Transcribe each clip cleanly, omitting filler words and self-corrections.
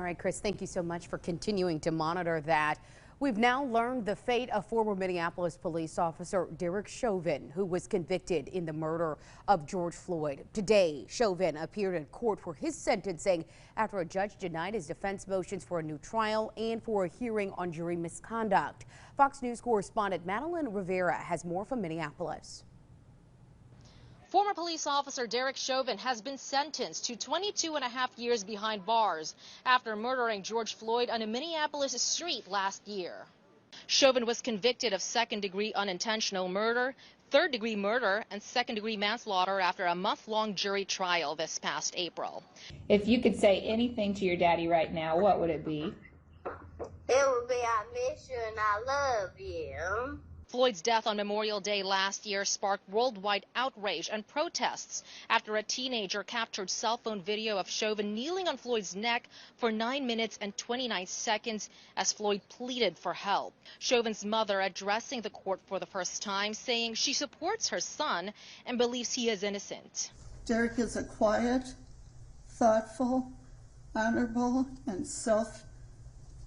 right, Chris, thank you so much for continuing to monitor that. We've now learned the fate of former Minneapolis police officer Derek Chauvin, who was convicted in the murder of George Floyd. Today, Chauvin appeared in court for his sentencing after a judge denied his defense motions for a new trial and for a hearing on jury misconduct. Fox News correspondent Madeline Rivera has more from Minneapolis. Former police officer Derek Chauvin has been sentenced to 22.5 years behind bars after murdering George Floyd on a Minneapolis street last year. Chauvin was convicted of second-degree unintentional murder, third-degree murder, and second-degree manslaughter after a month-long jury trial this past April. If you could say anything to your daddy right now, what would it be? It would be, I miss you and I love you. Floyd's death on Memorial Day last year sparked worldwide outrage and protests after a teenager captured cell phone video of Chauvin kneeling on Floyd's neck for 9 minutes and 29 seconds as Floyd pleaded for help. Chauvin's mother addressing the court for the first time, saying she supports her son and believes he is innocent. Derek is a quiet, thoughtful, honorable, and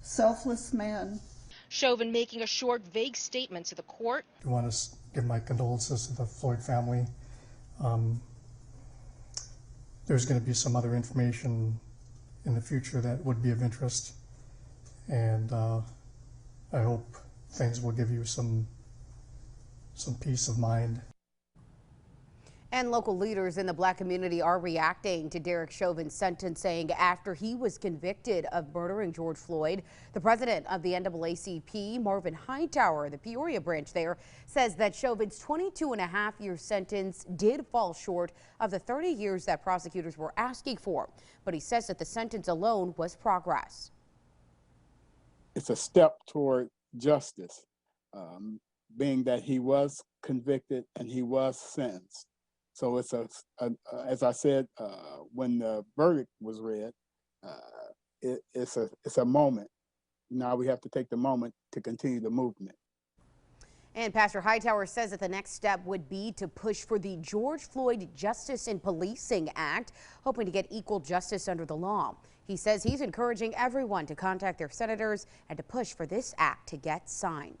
selfless man. Chauvin making a short, vague statement to the court. I want to give my condolences to the Floyd family. There's going to be some other information in the future that would be of interest, and I hope things will give you some peace of mind. And local leaders in the black community are reacting to Derek Chauvin's sentencing after he was convicted of murdering George Floyd. The president of the NAACP, Marvin Hightower, the Peoria branch there, says that Chauvin's 22.5-year sentence did fall short of the 30 years that prosecutors were asking for. But he says that the sentence alone was progress. It's a step toward justice, being that he was convicted and he was sentenced. So it's as I said when the verdict was read, it's a moment. Now we have to take the moment to continue the movement. And Pastor Hightower says that the next step would be to push for the George Floyd Justice in Policing Act, hoping to get equal justice under the law. He says he's encouraging everyone to contact their senators and to push for this act to get signed.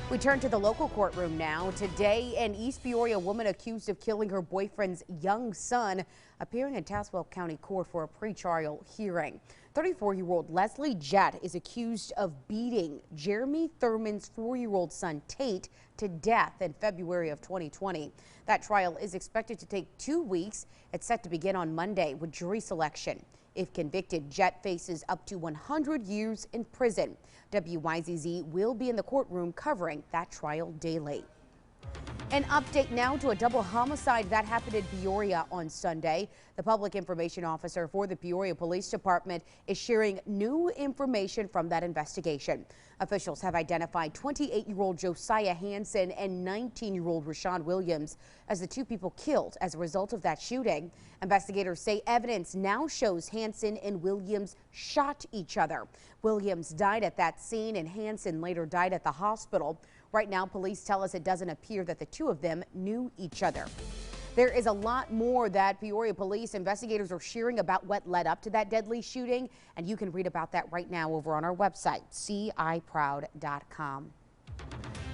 We turn to the local courtroom now. Today, an East Peoria woman accused of killing her boyfriend's young son appearing in Tazewell County Court for a pretrial hearing. 34-year-old LESLI JETT is accused of beating Jeremy Thurman's 4-year-old son Tate to death in February of 2020. That trial is expected to take 2 weeks. It's set to begin on Monday with jury selection. If convicted, JETT faces up to 100 years in prison. WYZZ will be in the courtroom covering that trial daily. An update now to a double homicide that happened in Peoria on Sunday. The public information officer for the Peoria Police Department is sharing new information from that investigation. Officials have identified 28-year-old Josiah Hansen and 19-year-old Rashawn Williams as the two people killed as a result of that shooting. Investigators say evidence now shows Hansen and Williams shot each other. Williams died at that scene and Hansen later died at the hospital. Right now, police tell us it doesn't appear that the two of them knew each other. There is a lot more that Peoria police investigators are sharing about what led up to that deadly shooting, and you can read about that right now over on our website, ciproud.com.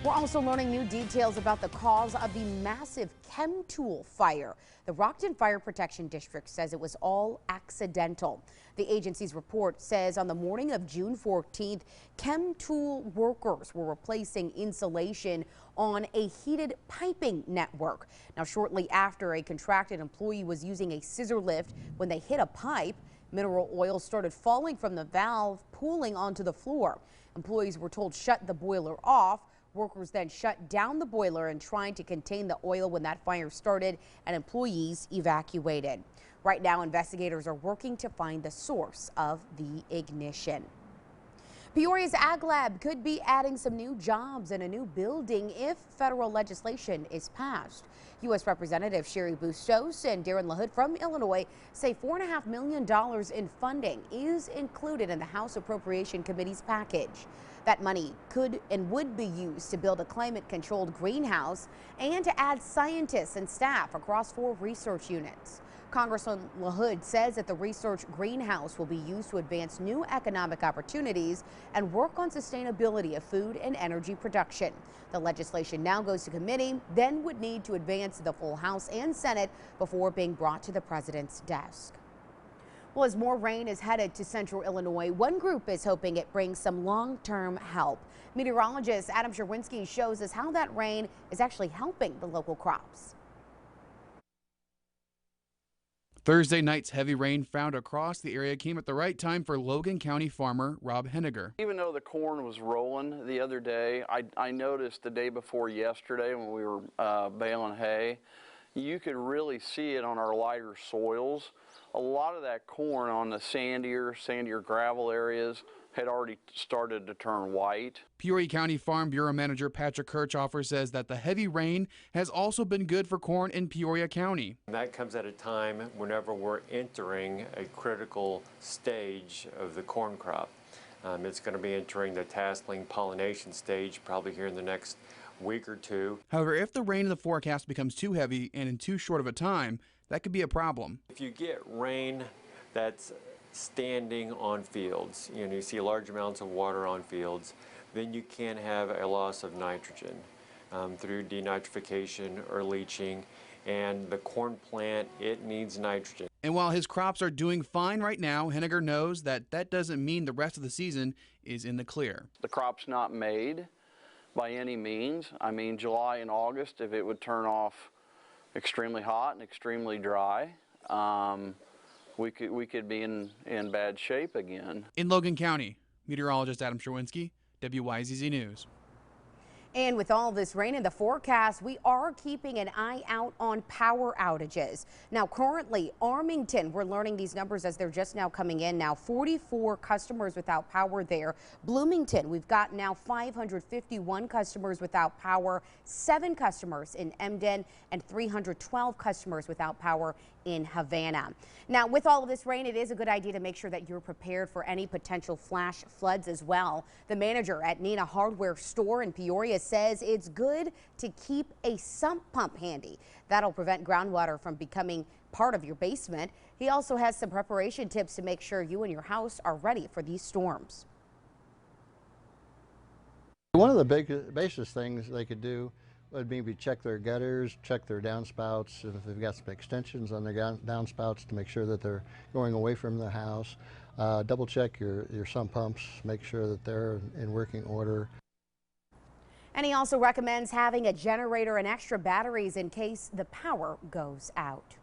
We're also learning new details about the cause of the massive chem tool fire. The Rockton Fire Protection District says it was all accidental. The agency's report says on the morning of June 14th, chem tool workers were replacing insulation on a heated piping network. Now, shortly after, a contracted employee was using a scissor lift when they hit a pipe. Mineral oil started falling from the valve, pooling onto the floor. Employees were told shut the boiler off. Workers then shut down the boiler and trying to contain the oil when that fire started, and employees evacuated. Right now, investigators are working to find the source of the ignition. Peoria's Ag Lab could be adding some new jobs in a new building if federal legislation is passed. U.S. Representative Sherry Bustos and Darren LaHood from Illinois say $4.5 million in funding is included in the House Appropriation Committee's package. That money could and would be used to build a climate-controlled greenhouse and to add scientists and staff across 4 research units. Congressman LaHood says that the research greenhouse will be used to advance new economic opportunities and work on sustainability of food and energy production. The legislation now goes to committee, then would need to advance to the full House and Senate before being brought to the president's desk. Well, as more rain is headed to central Illinois, one group is hoping it brings some long-term help. Meteorologist Adam Sherwinski shows us how that rain is actually helping the local crops. Thursday night's heavy rain found across the area came at the right time for Logan County farmer Rob Henniger. Even though the corn was rolling the other day, I noticed the day before yesterday when we were baling hay, you could really see it on our lighter soils. A lot of that corn on the sandier gravel areas had already started to turn white. Peoria County Farm Bureau Manager Patrick KIRCHHOFER says that the heavy rain has also been good for corn in Peoria County. That comes at a time whenever we're entering a critical stage of the corn crop. It's going to be entering the tasseling pollination stage probably here in the next week or two. However, if the rain in the forecast becomes too heavy and in too short of a time, that could be a problem. If you get rain that's standing on fields, you see large amounts of water on fields, then you can have a loss of nitrogen through denitrification or leaching, and the corn plant, it needs nitrogen. And while his crops are doing fine right now, Henniger knows that that doesn't mean the rest of the season is in the clear. The crop's not made by any means. I mean, July and August, if it would turn off extremely hot and extremely dry, we could be in bad shape again. In Logan County, meteorologist Adam Sherwinski, WYZZ News. And with all this rain in the forecast, we are keeping an eye out on power outages. Now, currently, Armington, we're learning these numbers as they're just now coming in. Now, 44 customers without power there. Bloomington, we've got now 551 customers without power, 7 customers in Emden, and 312 customers without power in Havana. Now, with all of this rain, it is a good idea to make sure that you're prepared for any potential flash floods as well. The manager at Nina Hardware Store in Peoria says it's good to keep a sump pump handy. That'll prevent groundwater from becoming part of your basement. He also has some preparation tips to make sure you and your house are ready for these storms. One of the basic things they could do would maybe check their gutters, check their downspouts, if they've got some extensions on their downspouts to make sure that they're going away from the house. Double check your sump pumps, make sure that they're in working order. And he also recommends having a generator and extra batteries in case the power goes out.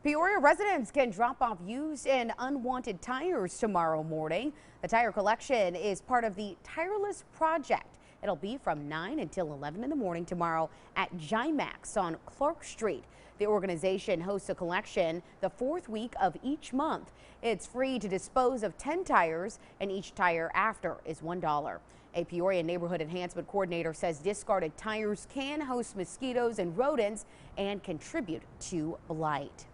Peoria residents can drop off used and unwanted tires tomorrow morning. The tire collection is part of the Tireless Project. It'll be from 9 until 11 in the morning tomorrow at GIANNA on Clark Street. The organization hosts a collection the 4th week of each month. It's free to dispose of 10 tires, and each tire after is $1. A Peoria neighborhood enhancement coordinator says discarded tires can host mosquitoes and rodents and contribute to blight.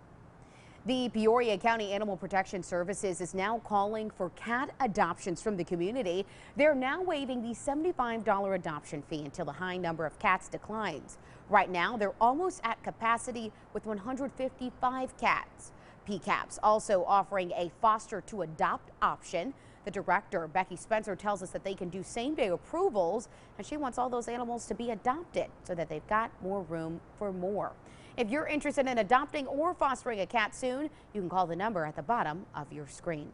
The Peoria County Animal Protection Services is now calling for cat adoptions from the community. They're now waiving the $75 adoption fee until the high number of cats declines. Right now, they're almost at capacity with 155 cats. PCAPS also offering a foster to adopt option. The director, Becky Spencer, tells us that they can do same-day approvals, and she wants all those animals to be adopted so that they've got more room for more. If you're interested in adopting or fostering a cat soon, you can call the number at the bottom of your screen.